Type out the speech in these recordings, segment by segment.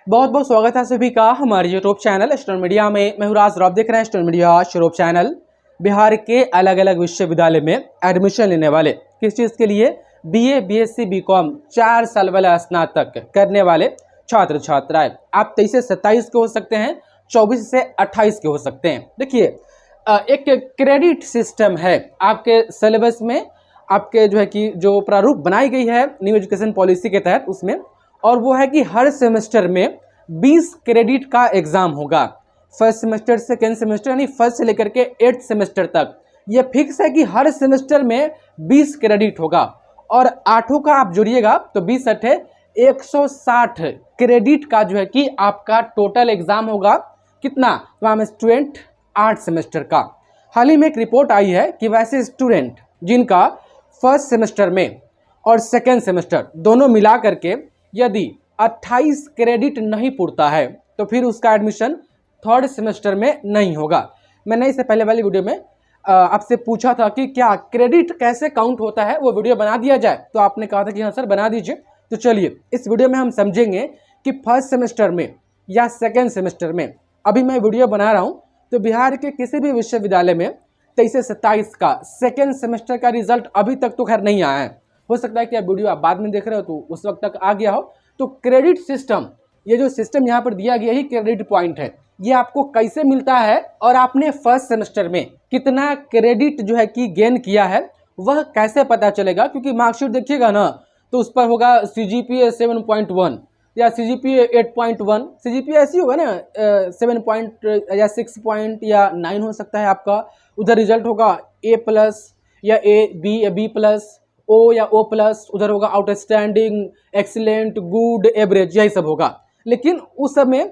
बहुत बहुत स्वागत है सभी का हमारे यूट्यूब चैनल स्टूडेंट मीडिया में। मैं हूं राज और आप देख रहे हैं student media YouTube channel. Bihar के अलग अलग विश्वविद्यालय में एडमिशन लेने वाले किस चीज़ के लिए बीए, बीएससी, बीकॉम 4 साल वाला स्नातक करने वाले छात्र छात्राएं आप 23 से 27 के हो सकते हैं, 24 से 28 के हो सकते हैं। देखिए एक क्रेडिट सिस्टम है आपके सिलेबस में, आपके जो है कि जो प्रारूप बनाई गई है न्यू एजुकेशन पॉलिसी के तहत उसमें, और वो है कि हर सेमेस्टर में 20 क्रेडिट का एग्जाम होगा। फर्स्ट सेमेस्टर से सेकेंड सेमेस्टर यानी फर्स्ट से लेकर के 8th सेमेस्टर तक ये फिक्स है कि हर सेमेस्टर में 20 क्रेडिट होगा। और 8 का आप जोड़िएगा तो 20 अठे 160 क्रेडिट का जो है कि आपका टोटल एग्जाम होगा। कितना? तो हम स्टूडेंट 8 सेमेस्टर का। हाल ही में एक रिपोर्ट आई है कि वैसे स्टूडेंट जिनका फर्स्ट सेमेस्टर में और सेकेंड सेमेस्टर दोनों मिला करके यदि 28 क्रेडिट नहीं पूरता है तो फिर उसका एडमिशन थर्ड सेमेस्टर में नहीं होगा। मैंने इससे पहले वाली वीडियो में आपसे पूछा था कि क्या क्रेडिट कैसे काउंट होता है, वो वीडियो बना दिया जाए, तो आपने कहा था कि हाँ सर बना दीजिए। तो चलिए इस वीडियो में हम समझेंगे कि फर्स्ट सेमेस्टर में या सेकेंड सेमेस्टर में अभी मैं वीडियो बना रहा हूँ तो बिहार के किसी भी विश्वविद्यालय में 23 से 27 का सेकेंड सेमेस्टर का रिजल्ट अभी तक तो खैर नहीं आया है। हो सकता है कि आप वीडियो आप बाद में देख रहे हो तो उस वक्त तक आ गया हो। तो क्रेडिट सिस्टम, ये जो सिस्टम यहाँ पर दिया गया ही क्रेडिट पॉइंट है, ये आपको कैसे मिलता है और आपने फर्स्ट सेमेस्टर में कितना क्रेडिट जो है कि गेन किया है वह कैसे पता चलेगा। क्योंकि मार्कशीट देखिएगा ना तो उस पर होगा CGPA 7.1 या CGPA 8.1। CGPA ऐसी होगा ना 7 पॉइंट या 6 पॉइंट या 9 हो सकता है आपका। उधर रिजल्ट होगा A+ या A, B या B+, O या O+, उधर होगा आउटस्टैंडिंग, एक्सीलेंट, गुड, एवरेज, यही सब होगा। लेकिन उस समय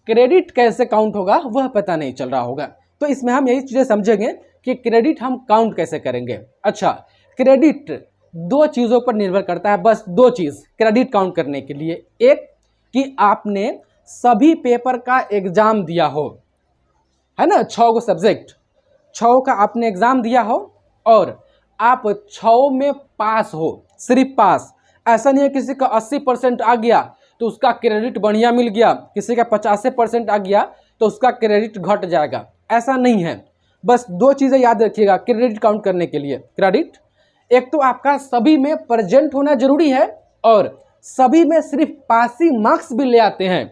क्रेडिट कैसे काउंट होगा वह पता नहीं चल रहा होगा। तो इसमें हम यही चीज़ें समझेंगे कि क्रेडिट हम काउंट कैसे करेंगे। अच्छा, क्रेडिट 2 चीज़ों पर निर्भर करता है, बस 2 चीज़ क्रेडिट काउंट करने के लिए। एक कि आपने सभी पेपर का एग्जाम दिया हो, है ना, 6 गो सब्जेक्ट, 6 का आपने एग्जाम दिया हो और आप 6 में पास हो, सिर्फ पास। ऐसा नहीं है किसी का 80% आ गया तो उसका क्रेडिट बढ़िया मिल गया, किसी का 85% आ गया तो उसका क्रेडिट घट जाएगा, ऐसा नहीं है। बस 2 चीज़ें याद रखिएगा क्रेडिट काउंट करने के लिए। क्रेडिट एक तो आपका सभी में प्रेजेंट होना जरूरी है और सभी में सिर्फ पासिंग मार्क्स भी ले आते हैं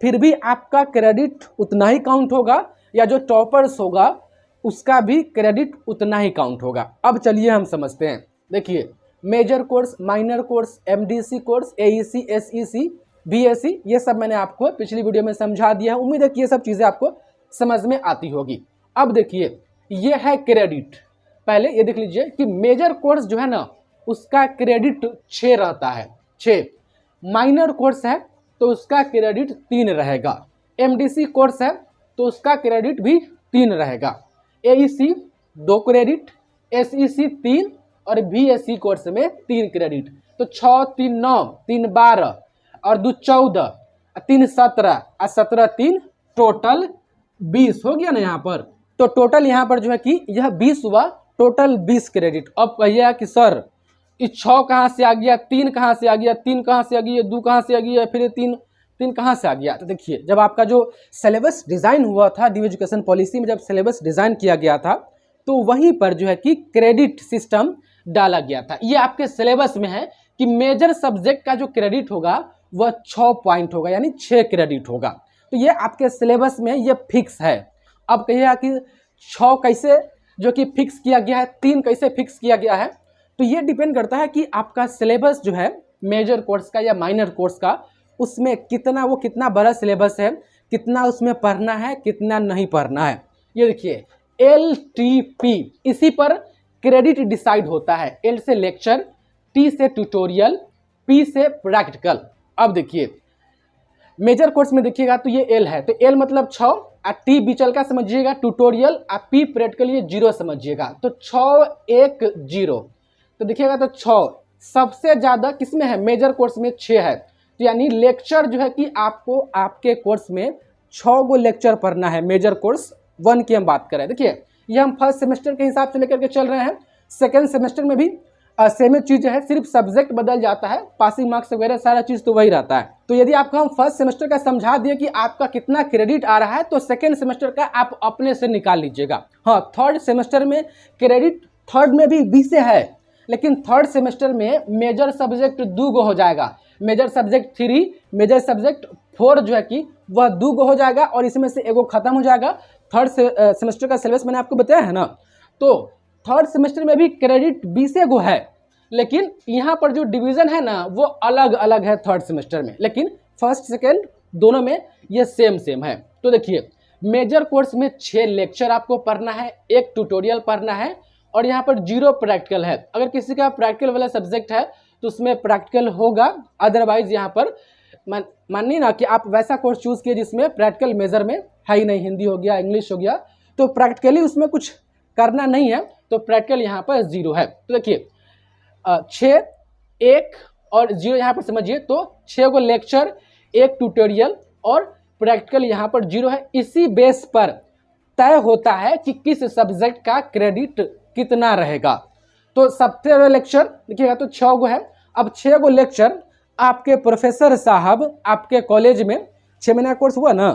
फिर भी आपका क्रेडिट उतना ही काउंट होगा, या जो टॉपर्स होगा उसका भी क्रेडिट उतना ही काउंट होगा। अब चलिए हम समझते हैं। देखिए major course, minor course, MDC course, AEC, SEC, BSc, ये सब मैंने आपको पिछली वीडियो में समझा दिया है। उम्मीद है कि ये सब चीज़ें आपको समझ में आती होगी। अब देखिए ये है क्रेडिट। पहले ये देख लीजिए कि मेजर कोर्स जो है ना उसका क्रेडिट 6 रहता है, 6। माइनर कोर्स है तो उसका क्रेडिट 3 रहेगा। MDC कोर्स है तो उसका क्रेडिट भी 3 रहेगा। AEC 2 क्रेडिट, SEC 3 और BSc कोर्स में 3 क्रेडिट। तो 6 3 9 3 12 और 2 14, 3 17 और 17 3 टोटल 20 हो गया ना यहाँ पर। तो टोटल यहाँ पर जो है कि यह 20 हुआ, टोटल 20 क्रेडिट। अब कहिए कि सर इस 6 कहाँ से आ गया, 3 कहाँ से आ गया, 3 कहाँ से आ गई, 2 कहाँ से आ गई, फिर 3 कहाँ से आ गया। तो देखिए जब आपका जो सिलेबस डिज़ाइन हुआ था न्यू एजुकेशन पॉलिसी में, जब सिलेबस डिज़ाइन किया गया था तो वहीं पर जो है कि क्रेडिट सिस्टम डाला गया था। ये आपके सिलेबस में है कि मेजर सब्जेक्ट का जो क्रेडिट होगा वह 6 पॉइंट होगा, यानी 6 क्रेडिट होगा। तो ये आपके सिलेबस में ये फिक्स है। अब कहिएगा कि 6 कैसे जो कि फिक्स किया गया है, 3 कैसे फिक्स किया गया है, तो ये डिपेंड करता है कि आपका सिलेबस जो है मेजर कोर्स का या माइनर कोर्स का, उसमें कितना बड़ा सिलेबस है, कितना उसमें पढ़ना है, कितना नहीं पढ़ना है। ये देखिए LTP, इसी पर क्रेडिट डिसाइड होता है। L से लेक्चर, T से ट्यूटोरियल, P से प्रैक्टिकल। अब देखिए मेजर कोर्स में देखिएगा तो ये L है, तो L मतलब 6 और T बीचल का समझिएगा ट्यूटोरियल और P प्रैक्टिकल ये 0 समझिएगा। तो 6 1 0, तो देखिएगा तो 6 सबसे ज़्यादा किसमें है, मेजर कोर्स में 6 है। तो यानी लेक्चर जो है कि आपको आपके कोर्स में 6 गो लेक्चर पढ़ना है। मेजर कोर्स 1 की हम बात करें। देखिए ये हम फर्स्ट सेमेस्टर के हिसाब से लेकर के चल रहे हैं। सेकेंड सेमेस्टर में भी सेम चीज है, सिर्फ सब्जेक्ट बदल जाता है, पासिंग मार्क्स वगैरह सारा चीज तो वही रहता है। तो यदि आपको हम फर्स्ट सेमेस्टर का समझा दिए कि आपका कितना क्रेडिट आ रहा है, तो सेकेंड सेमेस्टर का आप अपने से निकाल लीजिएगा। हाँ, थर्ड सेमेस्टर में क्रेडिट थर्ड में भी 20 है, लेकिन थर्ड सेमेस्टर में मेजर सब्जेक्ट 2 गो हो जाएगा, मेजर सब्जेक्ट 3, मेजर सब्जेक्ट 4 जो है कि वह 2 गो हो जाएगा और इसमें से एगो खत्म हो जाएगा। थर्ड सेमेस्टर का सिलेबस मैंने आपको बताया है ना। तो थर्ड सेमेस्टर में भी क्रेडिट 20 गो है, लेकिन यहाँ पर जो डिवीज़न है ना वो अलग अलग है थर्ड सेमेस्टर में, लेकिन फर्स्ट सेकेंड दोनों में ये सेम है। तो देखिए, मेजर कोर्स में 6 लेक्चर आपको पढ़ना है, 1 ट्यूटोरियल पढ़ना है और यहाँ पर 0 प्रैक्टिकल है। अगर किसी का प्रैक्टिकल वाला सब्जेक्ट है तो उसमें प्रैक्टिकल होगा, अदरवाइज यहाँ पर मानिए ना कि आप वैसा कोर्स चूज़ किए जिसमें प्रैक्टिकल मेजर में है ही नहीं, हिंदी हो गया, इंग्लिश हो गया, तो प्रैक्टिकली उसमें कुछ करना नहीं है, तो प्रैक्टिकल यहाँ पर 0 है। तो देखिए 6, 1 और 0 यहाँ पर समझिए, तो 6 को लेक्चर, 1 ट्यूटोरियल और प्रैक्टिकल यहाँ पर 0 है। इसी बेस पर तय होता है कि किस सब्जेक्ट का क्रेडिट कितना रहेगा। तो सबसे ज़्यादा लेक्चर देखिएगा तो 6 गो है। अब 6 गो लेक्चर आपके प्रोफेसर साहब आपके कॉलेज में 6 महीना कोर्स हुआ ना,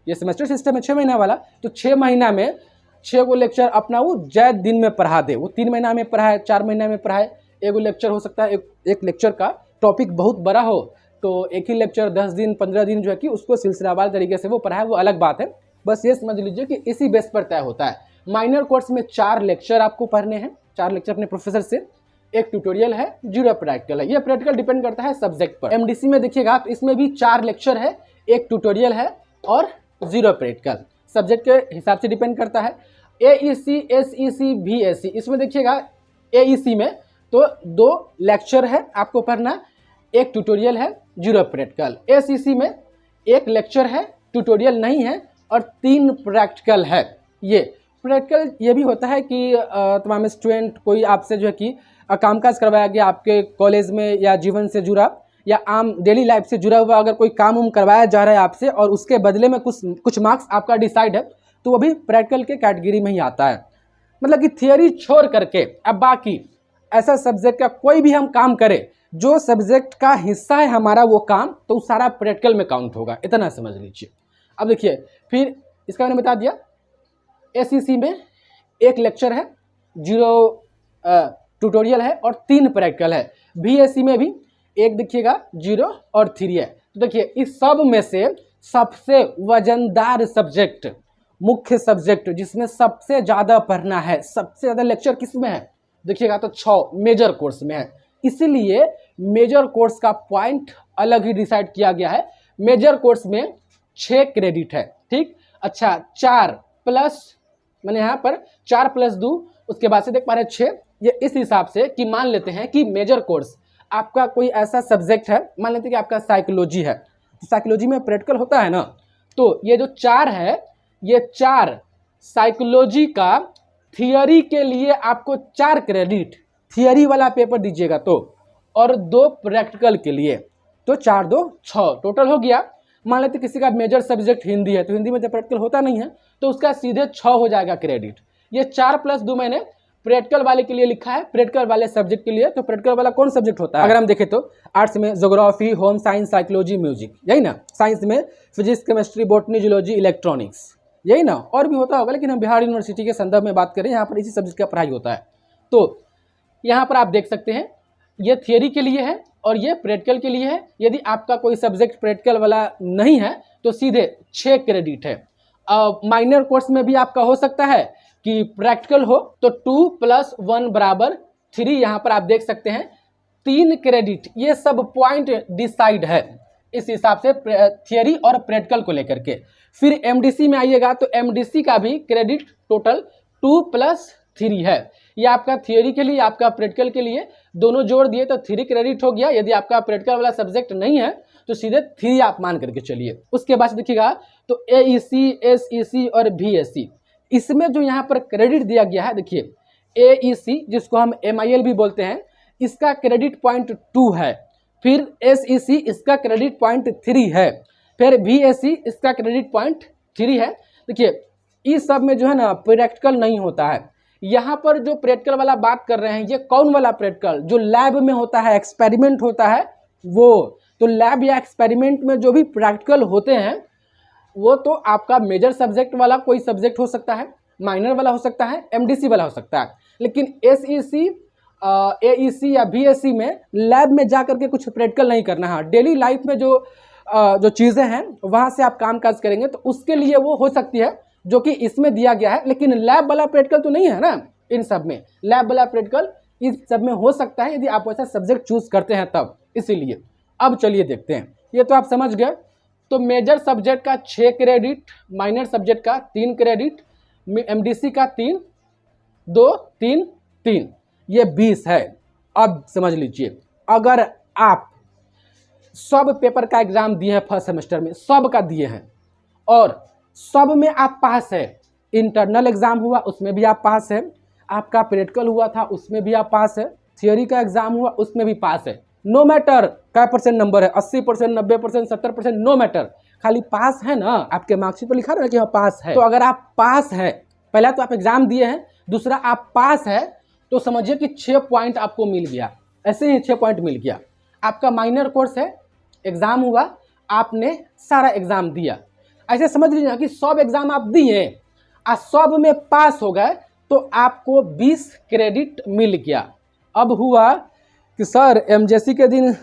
ये सेमेस्टर सिस्टम है 6 महीना वाला, तो 6 महीना में 6 गो लेक्चर अपना वो जय दिन में पढ़ा दे। वो 3 महीना में पढ़ाए, 4 महीना में पढ़ाए, एगो लेक्चर हो सकता है, एक लेक्चर का टॉपिक बहुत बड़ा हो तो एक ही लेक्चर 10 दिन 15 दिन जो है कि उसको सिलसिलावार तरीके से वो पढ़ाए, वो अलग बात है। बस ये समझ लीजिए कि इसी बेस पर तय होता है। माइनर कोर्स में 4 लेक्चर आपको पढ़ने हैं, 4 लेक्चर अपने प्रोफेसर से, 1 ट्यूटोरियल है, 0 प्रैक्टिकल है। ये प्रैक्टिकल डिपेंड करता है सब्जेक्ट पर। एमडीसी में देखिएगा तो इसमें भी 4 लेक्चर है, 1 ट्यूटोरियल है और 0 प्रैक्टिकल, सब्जेक्ट के हिसाब से डिपेंड करता है। एईसी, एसईसी, बीएससी, इसमें देखिएगा एईसी में तो 2 लेक्चर है आपको पढ़ना, 1 ट्यूटोरियल है, 0 प्रैक्टिकल। एसईसी में 1 लेक्चर है, ट्यूटोरियल नहीं है और 3 प्रैक्टिकल है। ये प्रैक्टिकल ये भी होता है कि तमाम स्टूडेंट कोई आपसे जो है कि कामकाज करवाया गया आपके कॉलेज में या जीवन से जुड़ा या आम डेली लाइफ से जुड़ा हुआ, अगर कोई काम उम करवाया जा रहा है आपसे और उसके बदले में कुछ मार्क्स आपका डिसाइड है, तो वो भी प्रैक्टिकल के कैटेगरी में ही आता है। मतलब कि थियोरी छोड़ करके अब बाकी ऐसा सब्जेक्ट का कोई भी हम काम करें, जो सब्जेक्ट का हिस्सा है हमारा वो काम, तो सारा प्रैक्टिकल में काउंट होगा, इतना समझ लीजिए। अब देखिए फिर इसका मैंने बता दिया, एसईसी में 1 लेक्चर है, 0 ट्यूटोरियल है और 3 प्रैक्टिकल है। बीएससी में भी 1 देखिएगा, 0 और 3 है। तो देखिए इस सब में से सबसे वजनदार सब्जेक्ट, मुख्य सब्जेक्ट जिसमें सबसे ज़्यादा पढ़ना है, सबसे ज़्यादा लेक्चर किस में है देखिएगा तो 6 मेजर कोर्स में है। इसीलिए मेजर कोर्स का पॉइंट अलग ही डिसाइड किया गया है। मेजर कोर्स में 6 क्रेडिट है, ठीक। अच्छा 4 प्लस मैंने यहाँ पर 4 + 2, उसके बाद से देख पा रहे 6। ये इस हिसाब से कि मान लेते हैं कि मेजर कोर्स आपका कोई ऐसा सब्जेक्ट है, मान लेते हैं कि आपका साइकोलॉजी है, तो साइकोलॉजी में प्रैक्टिकल होता है ना, तो ये जो 4 है, ये 4 साइकोलॉजी का थियोरी के लिए आपको 4 क्रेडिट थियोरी वाला पेपर दीजिएगा तो, और 2 प्रैक्टिकल के लिए, तो 4 2 6 टोटल हो गया। मान लेते किसी का मेजर सब्जेक्ट हिंदी है, तो हिंदी में तो प्रैक्टिकल होता नहीं है, तो उसका सीधे 6 हो जाएगा क्रेडिट। ये 4 + 2 मैंने प्रैक्टिकल वाले के लिए लिखा है, प्रैक्टिकल वाले सब्जेक्ट के लिए। तो प्रैक्टिकल वाला कौन सब्जेक्ट होता है, अगर हम देखें तो आर्ट्स में geography, home science, psychology, music, यही ना। साइंस में physics, chemistry, botany, zoology, electronics, यही ना। और भी होता होगा, लेकिन हम बिहार यूनिवर्सिटी के संदर्भ में बात करें, यहाँ पर इसी सब्जेक्ट का पढ़ाई होता है। तो यहाँ पर आप देख सकते हैं ये थियोरी के लिए है और ये प्रैक्टिकल के लिए है। यदि आपका कोई सब्जेक्ट प्रैक्टिकल वाला नहीं है तो सीधे 6 क्रेडिट है। माइनर कोर्स में भी आपका हो सकता है कि प्रैक्टिकल हो तो 2 + 1 = 3, यहाँ पर आप देख सकते हैं 3 क्रेडिट। ये सब पॉइंट डिसाइड है इस हिसाब से थियोरी और प्रैक्टिकल को लेकर के। फिर एमडीसी में आइएगा तो एमडीसी का भी क्रेडिट टोटल 2 + 3 है। ये आपका थियोरी के लिए, आपका प्रैक्टिकल के लिए दोनों जोड़ दिए तो 3 क्रेडिट हो गया। यदि आपका प्रैक्टिकल वाला सब्जेक्ट नहीं है तो सीधे 3 आप मान करके चलिए। उसके बाद देखिएगा तो एईसी, एसईसी और बीएससी, इसमें जो यहाँ पर क्रेडिट दिया गया है, देखिए एईसी जिसको हम एमआईएल भी बोलते हैं, इसका क्रेडिट पॉइंट 2 है। फिर एसईसी इसका क्रेडिट पॉइंट 3 है। फिर बीएससी इसका क्रेडिट पॉइंट 3 है। देखिए इस सब में जो है ना प्रैक्टिकल नहीं होता है, यहाँ पर जो प्रैक्टिकल वाला बात कर रहे हैं ये कौन वाला प्रैक्टिकल, जो लैब में होता है, एक्सपेरिमेंट होता है वो। तो लैब या एक्सपेरिमेंट में जो भी प्रैक्टिकल होते हैं वो तो आपका मेजर सब्जेक्ट वाला कोई सब्जेक्ट हो सकता है, माइनर वाला हो सकता है, एमडीसी वाला हो सकता है, लेकिन एसईसी, एईसी या बीएससी में लैब में जा करके कुछ प्रैक्टिकल नहीं करना है। डेली लाइफ में जो चीज़ें हैं वहाँ से आप काम काज करेंगे, तो उसके लिए वो हो सकती है जो कि इसमें दिया गया है, लेकिन लैब वाला प्रैक्टिकल तो नहीं है ना इन सब में। लैब वाला प्रैक्टिकल इस सब में हो सकता है यदि आप वैसा सब्जेक्ट चूज करते हैं तब, इसीलिए। अब चलिए देखते हैं, ये तो आप समझ गए। तो मेजर सब्जेक्ट का 6 क्रेडिट, माइनर सब्जेक्ट का 3 क्रेडिट, एमडीसी का 3, 2, 3, 3, ये 20 है। अब समझ लीजिए, अगर आप सब पेपर का एग्जाम दिए हैं फर्स्ट सेमेस्टर में, सब का दिए हैं और सब में आप पास है, इंटरनल एग्जाम हुआ उसमें भी आप पास है, आपका प्रैक्टिकल हुआ था उसमें भी आप पास है, थियोरी का एग्जाम हुआ उसमें भी पास है, नो मैटर क्या परसेंट नंबर है, 80%, 90%, 70%, नो मैटर, खाली पास है ना। आपके मार्कशीट पर लिखा रहा है कि हाँ पास है। तो अगर आप पास है, पहला तो आप एग्जाम दिए हैं, दूसरा आप पास है, तो समझिए कि 6 पॉइंट आपको मिल गया, ऐसे ही 6 पॉइंट मिल गया। आपका माइनर कोर्स है, एग्जाम हुआ, आपने सारा एग्जाम दिया, ऐसे समझ लीजिए कि सब एग्जाम आप दिए और सब में पास हो गए, तो आपको 20 क्रेडिट मिल गया। अब हुआ कि सर एमजेसी के दिन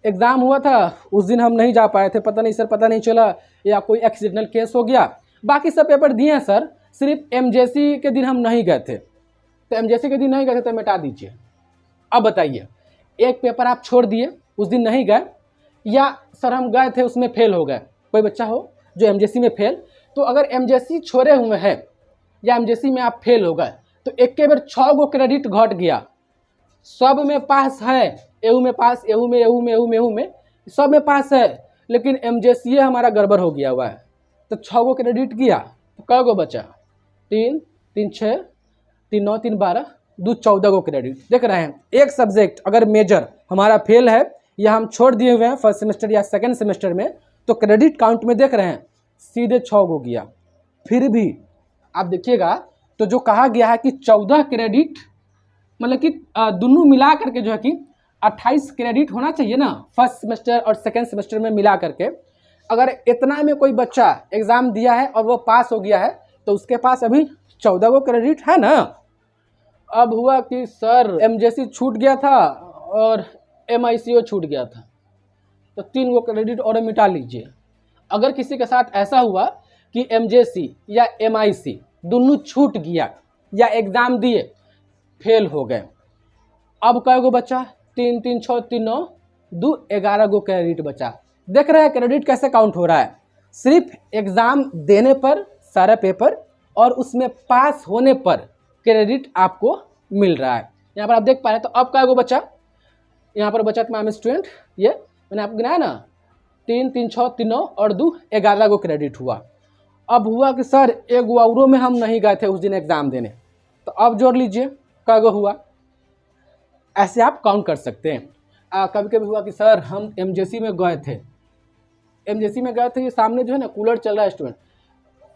एग्ज़ाम हुआ था, उस दिन हम नहीं जा पाए थे, पता नहीं सर, पता नहीं चला, या कोई एक्सीडेंटल केस हो गया, बाकी सब पेपर दिए हैं सर, सिर्फ एमजेसी के दिन हम नहीं गए थे। तो एमजेसी के दिन नहीं गए थे तो मिटा दीजिए। अब बताइए, एक पेपर आप छोड़ दिए, उस दिन नहीं गए, या सर हम गए थे उसमें फेल हो गए, कोई बच्चा हो जो एमजेसी में फेल, तो अगर एमजेसी छोड़े हुए हैं या एमजेसी में आप फेल हो गए, तो एक के बार 6 गो क्रेडिट घट गया। सब में पास है, एहू में पास, एहू में, एहू में, एहू में, एहू में, सब में पास है, लेकिन एमजेसी हमारा गड़बड़ हो गया हुआ है, तो 6 गो क्रेडिट किया, तो कै गो बचा? 3, 3, 6, 3, 9, 3, 12, 2, 14 गो क्रेडिट। देख रहे हैं, एक सब्जेक्ट अगर मेजर हमारा फेल है या हम छोड़ दिए हुए हैं फर्स्ट सेमेस्टर या सेकेंड सेमेस्टर में, तो क्रेडिट काउंट में देख रहे हैं सीधे 6 गो गया। फिर भी आप देखिएगा तो जो कहा गया है कि 14 क्रेडिट, मतलब कि दोनों मिला करके जो है कि 28 क्रेडिट होना चाहिए ना, फर्स्ट सेमेस्टर और सेकेंड सेमेस्टर में मिला करके। अगर इतना में कोई बच्चा एग्ज़ाम दिया है और वो पास हो गया है, तो उसके पास अभी 14 गो क्रेडिट है ना। अब हुआ कि सर एमजेसी छूट गया था और एमआईसीओ छूट गया था, तो 3 गो क्रेडिट और मिटा लीजिए। अगर किसी के साथ ऐसा हुआ कि एमजेसी या एमआईसी दोनों छूट गया या एग्ज़ाम दिए फेल हो गए, अब कै गो बचा? 3, 3, 6, 3, 9, 2, 11 गो क्रेडिट बचा। देख रहे हैं क्रेडिट कैसे काउंट हो रहा है? सिर्फ एग्ज़ाम देने पर सारा पेपर और उसमें पास होने पर क्रेडिट आपको मिल रहा है। यहाँ पर आप देख पा रहे हैं। तो अब कै गो बचा? यहाँ पर बचा तमाम स्टूडेंट, ये मैंने आपको गिनाया ना, 3, 3, 6, 3, 9 और 2, 11 गो क्रेडिट हुआ। अब हुआ कि सर एक गो में हम नहीं गए थे उस दिन एग्ज़ाम देने, तो अब जोड़ लीजिए कै गो हुआ। ऐसे आप काउंट कर सकते हैं। कभी कभी हुआ कि सर हम एमजेसी में गए थे, एमजेसी में गए थे, ये सामने जो है ना कूलर चल रहा है स्टूडेंट,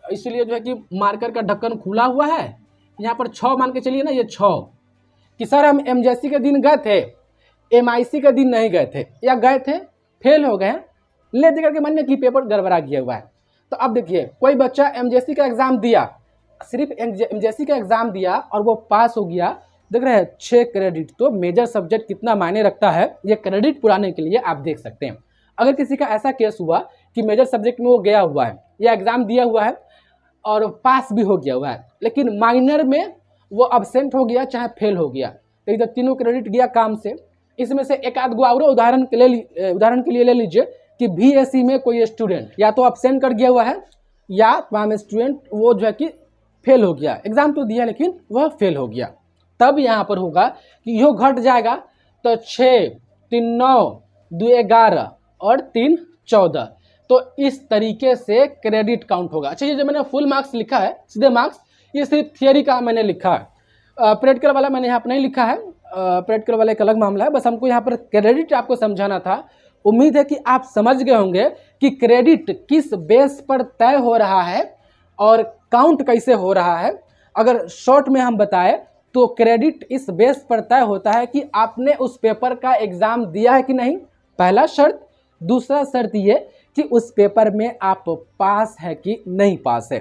इसीलिए जो है कि मार्कर का ढक्कन खुला हुआ है, यहाँ पर 6 मान के चलिए ना, ये 6 कि सर हम एमजेसी के दिन गए थे, एमआईसी के दिन नहीं गए थे, या गए थे फेल हो गए, ले दे करके मानिए कि पेपर गड़बड़ा गया हुआ है। तो अब देखिए कोई बच्चा एमजेसी का एग्ज़ाम दिया, सिर्फ एमजेसी का एग्ज़ाम दिया और वो पास हो गया, देख रहे हैं 6 क्रेडिट। तो मेजर सब्जेक्ट कितना मायने रखता है ये क्रेडिट पुराने के लिए आप देख सकते हैं। अगर किसी का ऐसा केस हुआ कि मेजर सब्जेक्ट में वो गया हुआ है या एग्ज़ाम दिया हुआ है और पास भी हो गया हुआ है, लेकिन माइनर में वो अब्सेंट हो गया चाहे फेल हो गया, तो इधर तीनों क्रेडिट गया काम से। इसमें से एक आध गो और उदाहरण के लिए ले लीजिए कि बीएससी में कोई स्टूडेंट या तो अब्सेंट कर गया हुआ है या तमाम स्टूडेंट वो जो है कि फेल हो गया, एग्ज़ाम तो दिया लेकिन वह फेल हो गया। तब यहाँ पर होगा कि यो घट जाएगा, तो 6, 3, 9, 2, 11 और 3, 14। तो इस तरीके से क्रेडिट काउंट होगा। अच्छा, ये जो मैंने फुल मार्क्स लिखा है, सीधे मार्क्स, ये सिर्फ थियरी का मैंने लिखा है, प्रैक्टिकल वाला मैंने यहाँ पर नहीं लिखा है, प्रैक्टिकल वाला एक अलग मामला है। बस हमको यहाँ पर क्रेडिट आपको समझाना था। उम्मीद है कि आप समझ गए होंगे कि क्रेडिट किस बेस पर तय हो रहा है और काउंट कैसे हो रहा है। अगर शॉर्ट में हम बताएं तो क्रेडिट इस बेस पर तय होता है कि आपने उस पेपर का एग्ज़ाम दिया है कि नहीं, पहला शर्त। दूसरा शर्त ये कि उस पेपर में आप पास है कि नहीं पास है।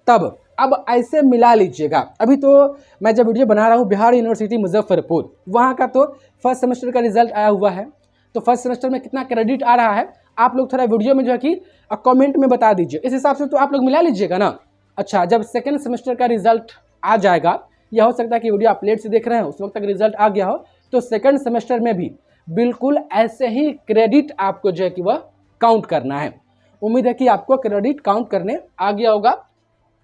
तब अब ऐसे मिला लीजिएगा। अभी तो मैं जब वीडियो बना रहा हूँ बिहार यूनिवर्सिटी मुजफ्फरपुर, वहाँ का तो फर्स्ट सेमेस्टर का रिजल्ट आया हुआ है। तो फर्स्ट सेमेस्टर में कितना क्रेडिट आ रहा है आप लोग थोड़ा वीडियो में जो है कि कमेंट में बता दीजिए। इस हिसाब से तो आप लोग मिला लीजिएगा ना। अच्छा, जब सेकेंड सेमेस्टर का रिजल्ट आ जाएगा, यह हो सकता है कि वीडियो आप लेट से देख रहे हैं, उस वक्त तक रिजल्ट आ गया हो, तो सेकेंड सेमेस्टर में भी बिल्कुल ऐसे ही क्रेडिट आपको जो है कि वह काउंट करना है। उम्मीद है कि आपको क्रेडिट काउंट करने आ गया होगा।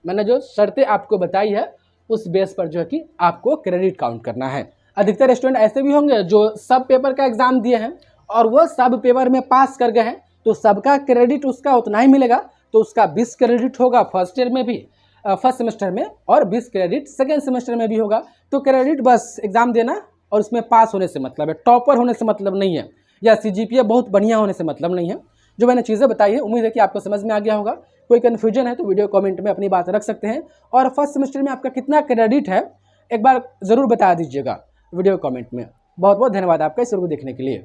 मैंने जो शर्तें आपको बताई है उस बेस पर जो है कि आपको क्रेडिट काउंट करना है। अधिकतर स्टूडेंट ऐसे भी होंगे जो सब पेपर का एग्जाम दिए हैं और वो सब पेपर में पास कर गए हैं, तो सबका क्रेडिट उसका उतना ही मिलेगा। तो उसका 20 क्रेडिट होगा फर्स्ट ईयर में भी, फर्स्ट सेमेस्टर में, और 20 क्रेडिट सेकेंड सेमेस्टर में भी होगा। तो क्रेडिट बस एग्जाम देना और उसमें पास होने से मतलब है, टॉपर होने से मतलब नहीं है, या CGPA बहुत बढ़िया होने से मतलब नहीं है। जो मैंने चीज़ें बताई है उम्मीद है कि आपको समझ में आ गया होगा। कोई कन्फ्यूजन है तो वीडियो कमेंट में अपनी बात रख सकते हैं। और फर्स्ट सेमेस्टर में आपका कितना क्रेडिट है एक बार ज़रूर बता दीजिएगा वीडियो कमेंट में। बहुत बहुत धन्यवाद आपका इस वीडियो को देखने के लिए।